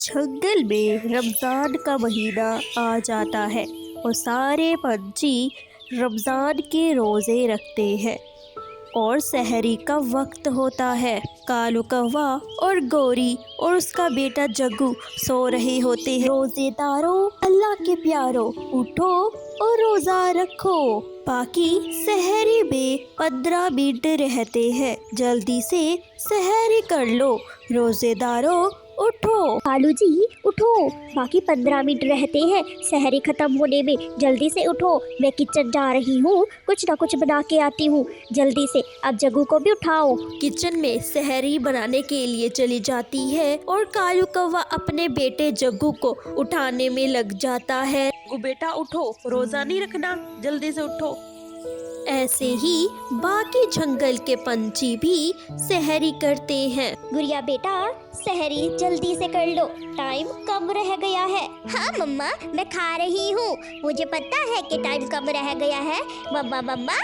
जंगल में रमज़ान का महीना आ जाता है और सारे पंछी रमज़ान के रोज़े रखते हैं और सहरी का वक्त होता है। कालू कौवा और गोरी और उसका बेटा जग्गू सो रहे होते हैं। रोजेदारों, अल्लाह के प्यारो, उठो और रोजा रखो। बाकी सहरी में 15 मिनट रहते हैं, जल्दी से सहरी कर लो। रोजेदारों उठो। कालू जी उठो, बाकी 15 मिनट रहते हैं सहरी खत्म होने में, जल्दी से उठो। मैं किचन जा रही हूँ, कुछ ना कुछ बना के आती हूँ, जल्दी से। अब जग्गू को भी उठाओ। किचन में सहरी बनाने के लिए चली जाती है और कालू कौवा अपने बेटे जग्गू को उठाने में लग जाता है। बेटा उठो, रोजा नहीं रखना, जल्दी से उठो। ऐसे ही बाकी जंगल के पंछी भी सहरी करते हैं। गुड़िया बेटा, सहरी जल्दी से कर लो, टाइम कम रह गया है। हाँ मम्मा, मैं खा रही हूँ, मुझे पता है कि टाइम कम रह गया है। मम्मा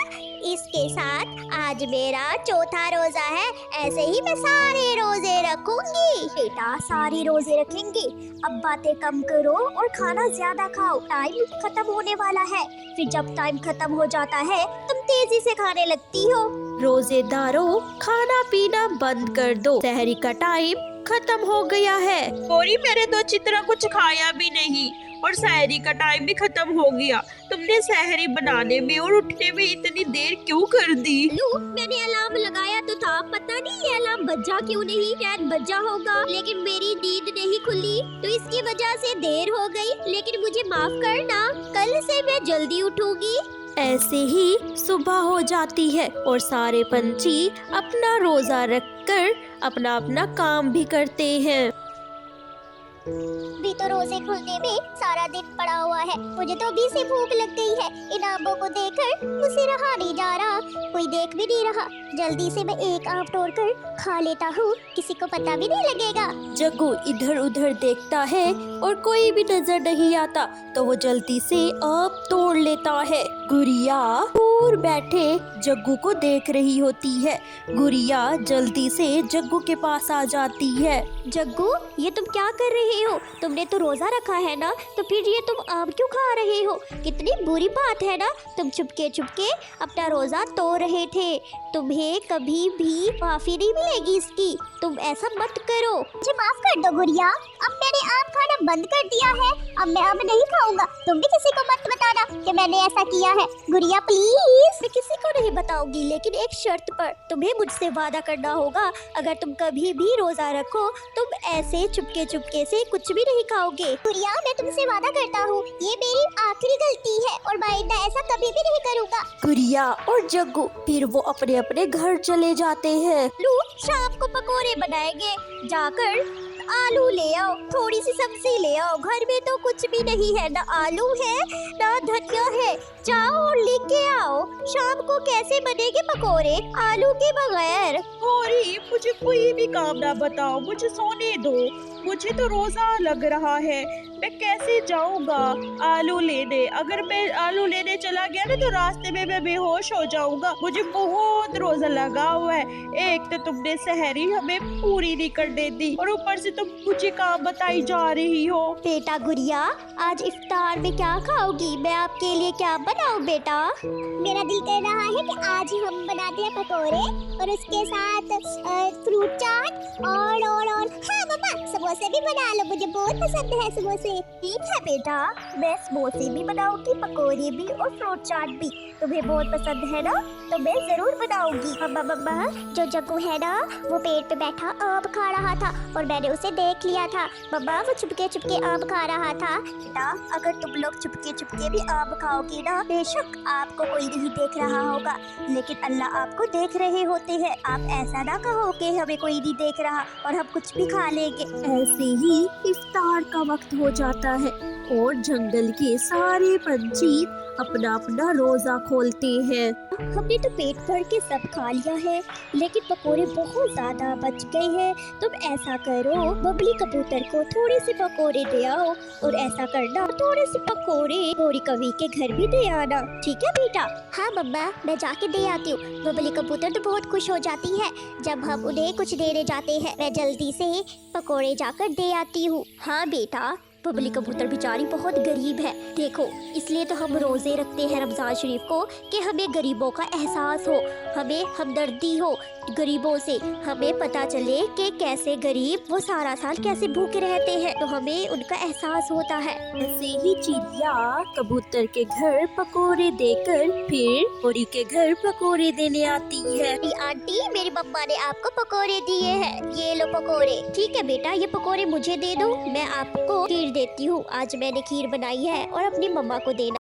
इसके साथ आज मेरा चौथा रोजा है, ऐसे ही मैं सारे रोजे रखूंगी। बेटा सारे रोजे रखेंगे, अब बातें कम करो और खाना ज्यादा खाओ, टाइम खत्म होने वाला है। फिर जब टाइम खत्म हो जाता है तुम तेजी से खाने लगती हो। रोजेदारों, खाना पीना बंद कर दो, सहरी का टाइम खत्म हो गया है। गोरी, मैंने तो अच्छी तरह कुछ खाया भी नहीं और सहरी का टाइम भी खत्म हो गया। तुमने सहरी बनाने में और उठने में इतनी देर क्यों कर दी? लू, मैंने अलार्म लगाया तो था, पता नहीं ये अलार्म बजा क्यों नहीं। शायद बजा होगा, लेकिन मेरी नींद नहीं खुली तो इसकी वजह से देर हो गई। लेकिन मुझे माफ करना, कल से मैं जल्दी उठूंगी। ऐसे ही सुबह हो जाती है और सारे पंछी अपना रोजा रखकर अपना अपना काम भी करते हैं। भी तो रोजे खुलने में सारा दिन पड़ा हुआ है, मुझे तो अभी से भूख लग गई है। इन आमों को देखकर मुझसे रहा नहीं जा रहा, कोई देख भी नहीं रहा। जल्दी से मैं एक आम तोड़कर खा लेता हूँ, किसी को पता भी नहीं लगेगा। जग्गू इधर उधर देखता है और कोई भी नजर नहीं आता तो वो जल्दी से आम तोड़ लेता है। गुड़िया दूर बैठे जग्गू को देख रही होती है। गुड़िया जल्दी से जग्गू के पास आ जाती है। जग्गू, ये तुम क्या कर रहे हो? तुमने तो रोजा रखा है ना, तो फिर ये तुम आम क्यों खा रहे हो? कितनी बुरी बात है ना, तुम चुपके चुपके अपना रोजा तोड़ रहे थे। तुम्हें कभी भी माफी नहीं मिलेगी इसकी, तुम ऐसा मत करो। मुझे माफ कर दो गुड़िया, अब मैंने आम खाना बंद कर दिया है, अब मैं आम नहीं खाऊंगा। तुम भी किसी को मत बताना कि मैंने ऐसा किया है। गुड़िया प्लीज। मैं किसी को नहीं बताऊंगी, लेकिन एक शर्त पर। तुम्हें मुझसे वादा करना होगा, अगर तुम कभी भी रोजा रखो तुम ऐसे चुपके चुपके से कुछ भी नहीं खाओगे। गुड़िया, मैं तुमसे वादा करता हूँ, ये मेरी आखिरी गलती है और आइंदा ऐसा कभी भी नहीं करूँगा। गुड़िया और जग्गू फिर वो अपने अपने घर चले जाते हैं। लू, शाम को पकोड़े बनाएंगे, जाकर आलू ले आओ, थोड़ी सी सब्जी ले आओ। घर में तो कुछ भी नहीं है, ना आलू है ना धनिया है, जाओ और लेके आओ। शाम को कैसे बनेंगे पकोड़े आलू के बगैर? गोरी, मुझे कोई भी काम ना बताओ, मुझे सोने दो। मुझे तो रोजा लग रहा है, मैं कैसे जाऊंगा आलू लेने? अगर मैं आलू लेने चला गया ना तो रास्ते में मैं बेहोश हो जाऊंगा। मुझे बहुत रोजा लगा हुआ है। एक तो तुमने सहरी हमें पूरी नहीं करने दी और ऊपर से तुम मुझे काम बताई जा रही हो। बेटा गुड़िया, आज इफ्तार में क्या खाओगी? मैं आपके लिए क्या बनाऊं बेटा? मेरा दिल कर रहा है कि आज हम बनाते हैं पकोड़े और उसके साथ फ्रूट चाट और हाँ मम्मा, समोसे भी बना लो, मुझे बहुत पसंद है समोसे। ठीक है बेटा, मैं समोसे भी बनाऊंगी, पकोड़े भी और फ्रूट चाट भी। तुम्हें बहुत पसंद है ना, तो मैं जरूर बनाऊंगी। मम्मा, जो जग्गू है ना, वो पेड़ पे बैठा आम खा रहा था और मैंने उसे देख लिया था। मम्मा, वो चुपके चुपके आम खा रहा था। बेटा, अगर तुम लोग चुपके चुपके भी आम खाओगी ना, बेशक आपको कोई नहीं देख रहा होगा, लेकिन अल्लाह आपको देख रहे होते हैं। आप ऐसा ना कहो कि हमें कोई नहीं देख रहा और हम कुछ भी खा लेंगे। ऐसे ही इफ्तार का वक्त हो जाता है और जंगल के सारे पंछी अपना अपना रोज़ा खोलते हैं। हमने तो पेट भर के सब खा लिया है, लेकिन पकोड़े बहुत ज्यादा बच गए हैं। तुम ऐसा करो, बबली कबूतर को थोड़े से पकोड़े दे आओ, और ऐसा करना थोड़े से पकोड़े गोरी कवि के घर भी दे आना, ठीक है बेटा? हाँ मम्मा, मैं जाके दे आती हूँ। बबली कबूतर तो बहुत खुश हो जाती है जब हम उन्हें कुछ देने जाते हैं। मैं जल्दी से पकोड़े जाकर दे आती हूँ। हाँ बेटा, बबली कबूतर बेचारी बहुत गरीब है। देखो, इसलिए तो हम रोजे रखते हैं रमजान शरीफ को, कि हमें गरीबों का एहसास हो, हमें हमदर्दी हो गरीबों से, हमें पता चले कि कैसे गरीब वो सारा साल कैसे भूखे रहते हैं, तो हमें उनका एहसास होता है। ऐसे ही चिड़िया कबूतर के घर पकोड़े देकर फिर गोरी के घर पकोड़े देने आती है। आंटी, मेरी मम्मा ने आपको पकोड़े दिए हैं, ये लो पकोड़े। ठीक है बेटा, ये पकोड़े मुझे दे दो, मैं आपको खीर देती हूँ। आज मैंने खीर बनाई है और अपनी मम्मा को देना।